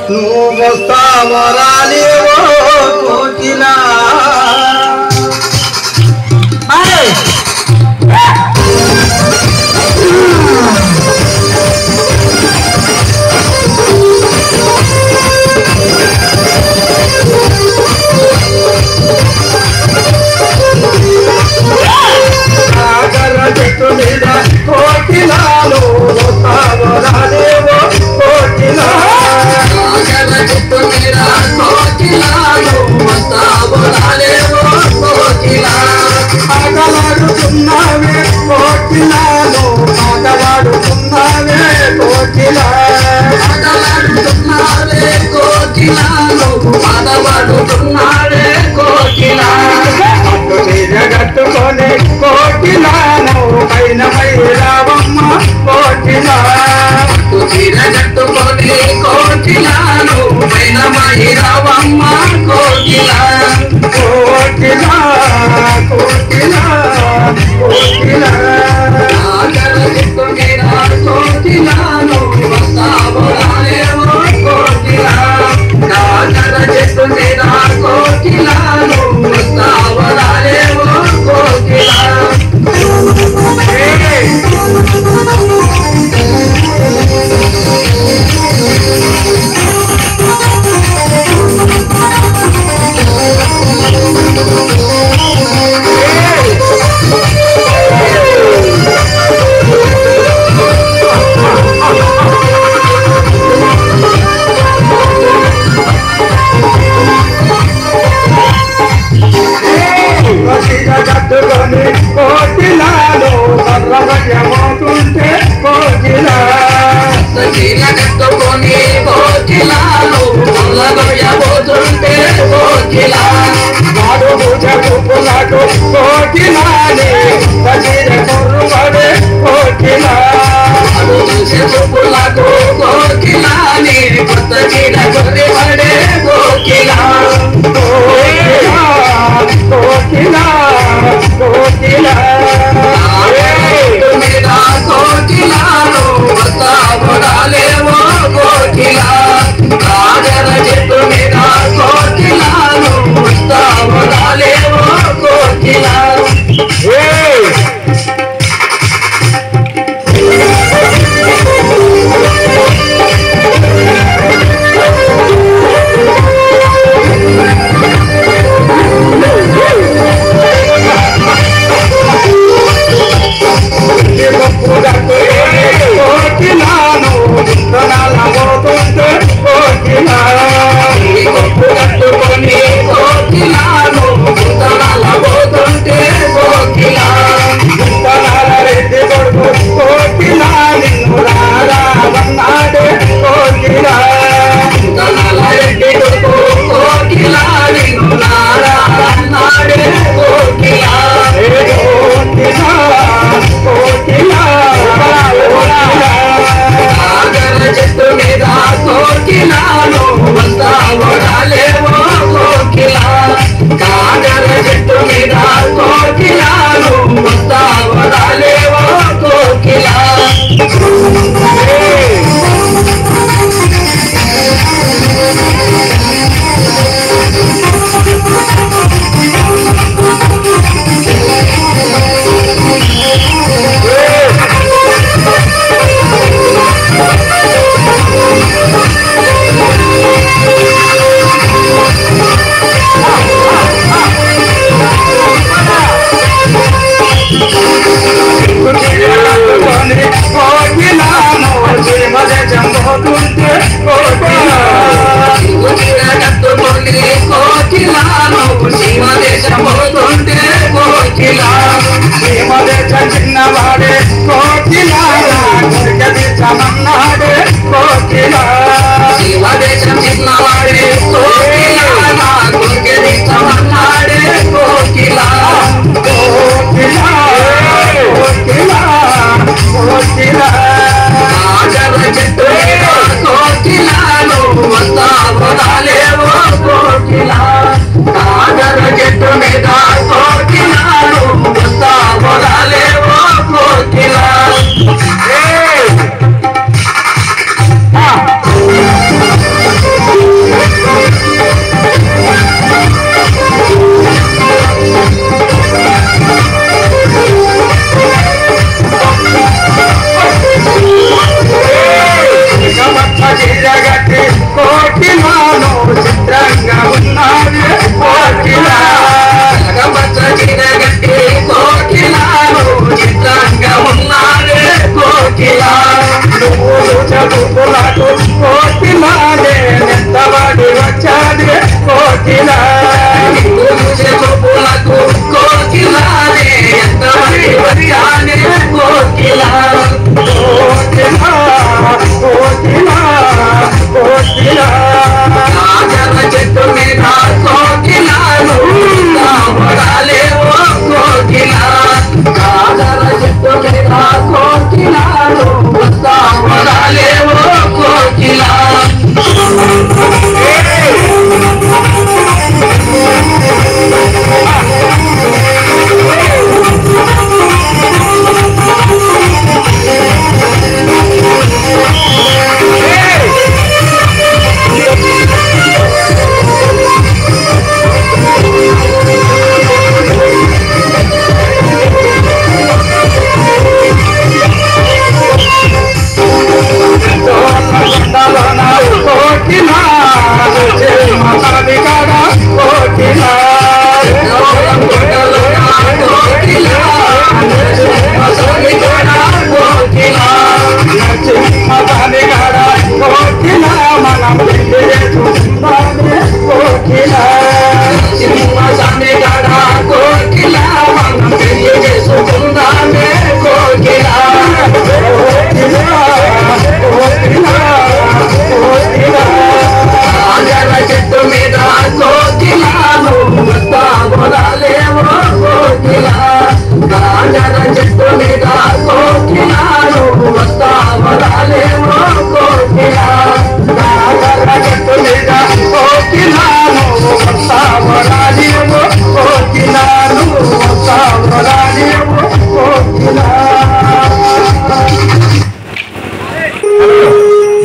నువ్వు వస్తావో రాలేవో కోకిలా చెట్టు మీద కోకిలాలు వస్తావో రాలేవో కోకిలా చెట్టు మీద కోకిలాలు వస్తావో రాలేవో కోకిలా ఆటలాడుతున్నావే కోకిలాలు ఆటలాడుతున్నావే కోకిలా ఆటలాడుతున్నావే కోకిలాలు ఆటలాడుతున్నావే కోకిలా అట్టు మీద కట్టుకొని కోకిలాను పైన రావమ్మ కోకిలా అట్టు మీద కట్టుకొని కోకిలాను పైన రావమ్మ కోకిలా కోకిలా కోకిలా కోకిలా చెట్టు మీద కోకిలాను వస్తావో రాలేవో కోకిలా చెట్టు మీద కోకిలాను వస్తావో రాలేవో కోకిలా కట్టుకొని కోకిలాలు కర్రమయ్యమవుతుంటే కోకిలా కట్టుకొని కోకిలాలు కర్రమయ్యబోతుంటే కోకిలా నాడు పూజ పువ్వులకు కోకిలాని పసిర కొర్రుపడే కోకిలా పువ్వులకు కోకిలాని కొత్త చీర కొర్రిపడే కోకిలా కోకిలా కోకిలా మీద కోకిలాను వస్తావో రాలేవో కోకిలా రాజల చెట్టు మీద కోకిలాను వస్తావో రాలేవో కోకిలా కోకిలాను కట్టుకొని కోకిలాను పోతుంటే కోకిలా రెడ్డి కొడుకు కోకిలా నిన్ను రావన్నాడే కోకిలా రెడ్డి కొడుకు కోకిలా నిన్ను రావన్నాడే కోకిలా కోకిలా చెట్టు మీద కోకిలాను వస్తావో రాలేవో కోకిలా కాగల చెట్టు మీద కోకిలాను వస్తావో రాలేవో కోకిలా చిన్నవాడే కోకిలా చమన్నాడే కోకిలా శివదేశం చిన్నవాడే కోకిలా చమన్నాడే కోకిలా కోకిలా కోకిలా కోకిలా చెట్టు కోకిలాను వస్తావో రాలేవో కోకిలా చెట్టు మీద కోకిలాను వస్తావో రాలేవో కోకిలా చీరగట్టి కోకిలాను చిత్రంగా ఉన్నది కోకిలా తెలగపచ్చ చీరగట్టి కోకిలాను చిత్రంగా ఉన్నది కోకిలా నువ్వులు చదువులకు కోకిలానే నెత్తబడి వచ్చాది కోకిలా